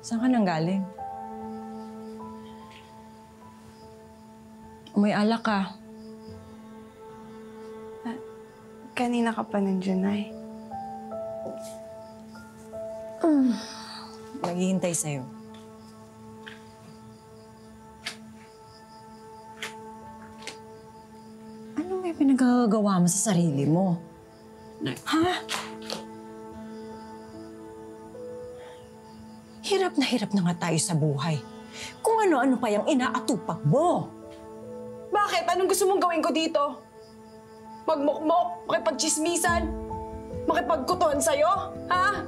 Saan ka nang galing? May alak ka. Kanina ka pa nandiyan, Nay. Naghihintay sa'yo. Ano may pinagagawa mo sa sarili mo? Ha? Hirap na nga tayo sa buhay. Kung ano-ano pa yung inaatupag mo. Bakit? Anong gusto mong gawin ko dito? Magmukmok? Makipagchismisan? Makipagkutuhan sa'yo? Ha?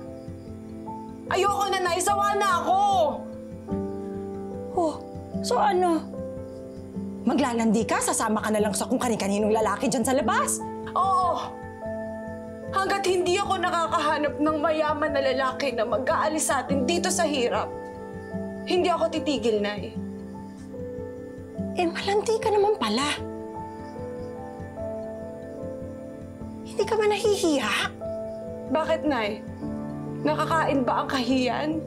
Ayoko na, Nay. Sawa na ako! Oh, so ano? Maglalandi ka? Sasama ka na lang sa kung kani-kaninong lalaki dyan sa labas? Oo! Hanggat hindi ako nakakahanap ng mayaman na lalaki na mag-aalis sa atin dito sa hirap, hindi ako titigil, Nay. Malandi ka naman pala. Hindi ka ba nahihiya? Bakit, Nay? Nakakain ba ang kahiyan?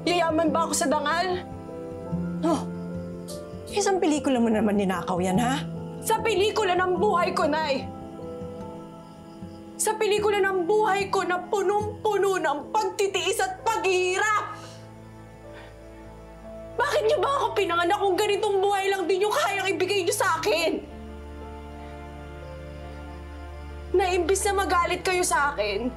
Yayaman ba ako sa dangal? Oh, isang pelikula mo naman ninakaw yan, ha? Sa pelikula ng buhay ko, Nay! Sa pelikula ng buhay ko na punong-puno ng pagtitiis at paghihirap! Bakit niyo ba ako pinanganak kung ganitong buhay lang din yung kayang ibigay niyo sa akin? Na imbis na magalit kayo sa akin,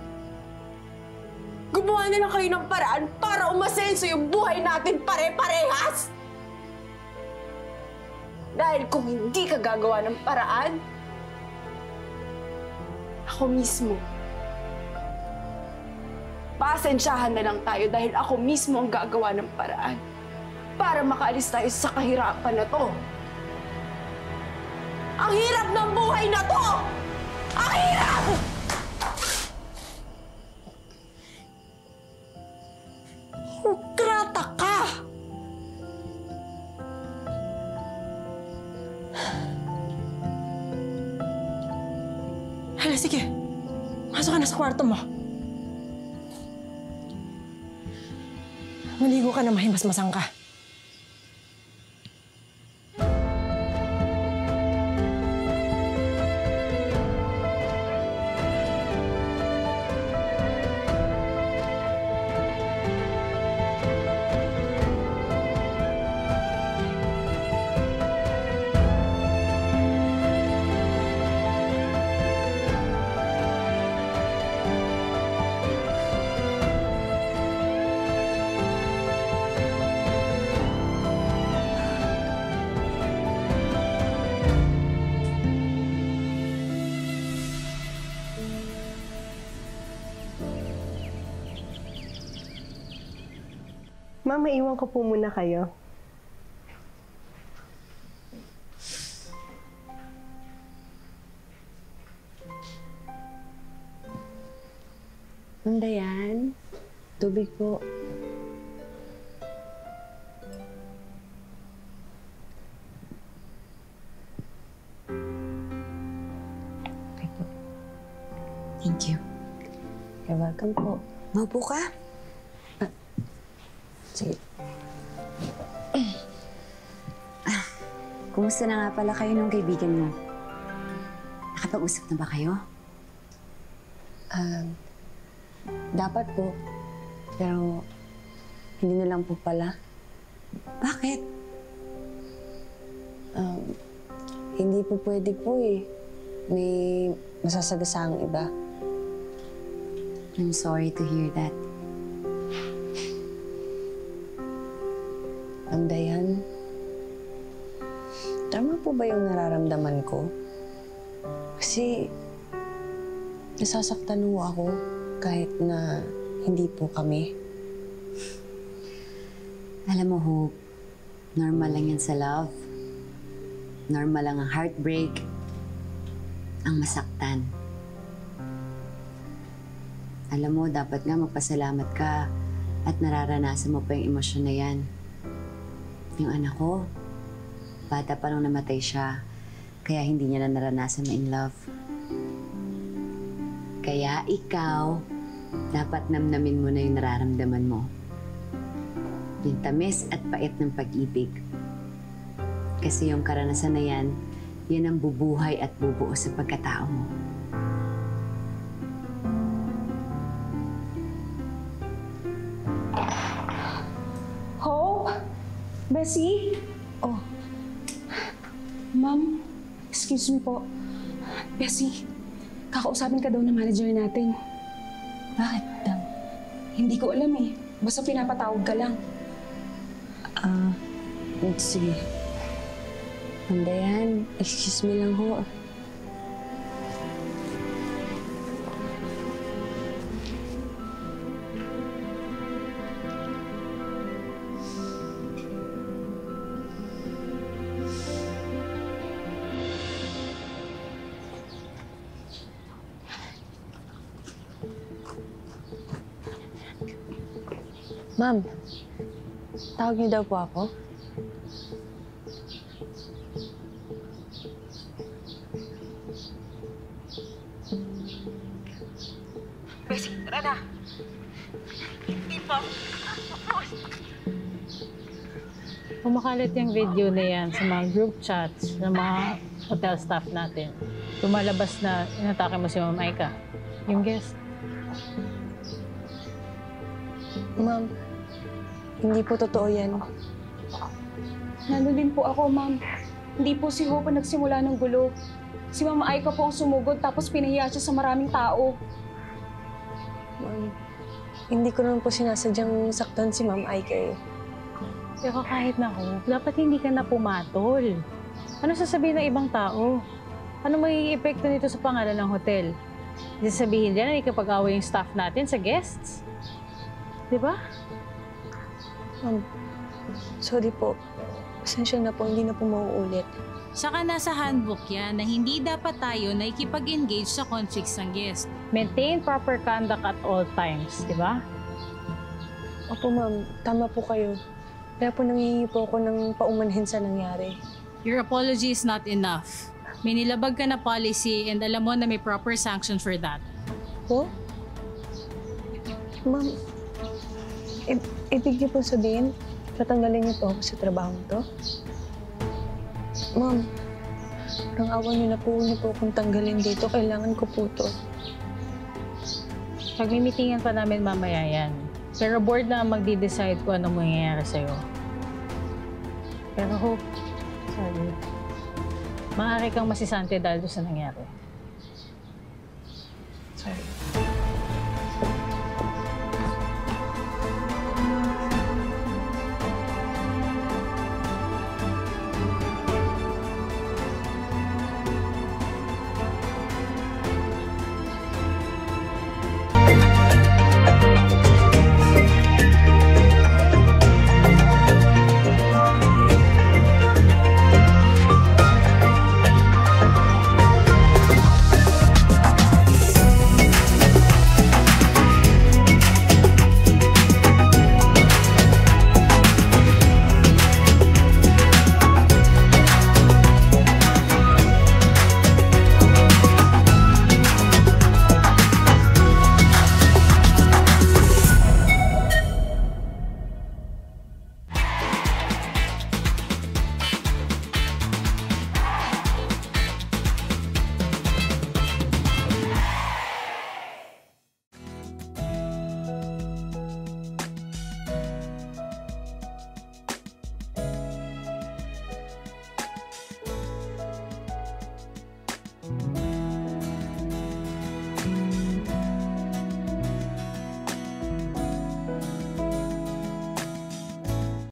gumawa na lang kayo ng paraan para umasenso yung buhay natin pare-parehas! Dahil kung hindi ka gagawa ng paraan, ako mismo. Pasensyahan na lang tayo dahil ako mismo ang gagawa ng paraan para makaalis tayo sa kahirapan na to. Ang hirap ng buhay na to! Ang hirap! Ingrata ka! Hala, sige. Masok ka na sa kwarto mo. Maligo ka na, mahimasmasang ka. Mama, iwan ko po muna kayo. Ma'am Dayan, tubig po. Okay po. Thank you. You're welcome po. Maupo ka? Sige. Kumusta na nga pala kayo nung kaibigan mo? Nakapag-usap na ba kayo? Dapat po. Pero hindi na lang po pala. Bakit? Hindi po pwede po eh. May masasagasaang iba. I'm sorry to hear that. Ang Dayan, tama po ba yung nararamdaman ko? Kasi nasasaktan ho ako kahit na hindi po kami. Alam mo, Hope, normal lang yan sa love. Normal lang ang heartbreak, ang masaktan. Alam mo, dapat nga magpasalamat ka at nararanasan mo pa yung emosyon na yan. Yung anak ko, bata pa nung namatay siya, kaya hindi niya na naranasan na in love. Kaya ikaw, dapat namnamin mo na yung nararamdaman mo. Yung tamis at pait ng pag-ibig. Kasi yung karanasan na yan, yan ang bubuhay at bubuo sa pagkatao mo. Hope? Bessie? Oh. Ma'am, excuse me po. Bessie, kakausapin ka daw ng manager natin. Bakit, Dam? Hindi ko alam eh. Basta pinapatawag ka lang. Sige. Mandayan, excuse me lang ho. Ma'am, tawag niyo daw po ako? Kumakalat yung video na yan sa mga group chats ng mga hotel staff natin. Lumalabas na inatake mo si Ma'am Aika, yung guest. Ma'am, hindi po totoo yan. Nandun din po ako, ma'am. Hindi po si Hope ang nagsimula ng gulo. Si Ma'am Aika po ang sumugod tapos pinahiya siya sa maraming tao. Ma'am, hindi ko naman po sinasadyang saktan si Ma'am Aika eh. Pero kahit na Hope, dapat hindi ka na pumatol. Ano sasabihin ng ibang tao? Ano magiging epekto nito sa pangalan ng hotel? Sasabihin din na ikapag-away yung staff natin sa guests. Di ba? Ma'am, sorry po. Pasensya na po, hindi na po mauulit. Saka nasa handbook yan na hindi dapat tayo na ikipag-engage sa conflicts ng guest. Maintain proper conduct at all times, di ba? Opo ma'am, tama po kayo. Kaya po nangihingi po ako ng paumanhin sa nangyari. Your apology is not enough. May nilabag ka na policy and alam mo na may proper sanction for that. Po? Ma'am, ibig niyo po sabihin, tatanggalin niyo po ako sa trabaho to? Ma'am, parang awa niyo na po, huwag niyo po akong tanggalin dito. Kailangan ko po to. Pagmimitingan pa namin mamaya yan. Pero board na ang magdi-decide kung anong mangyayari sa'yo. Pero Hope, sorry. Maaari kang masisante dahil doon sa nangyari.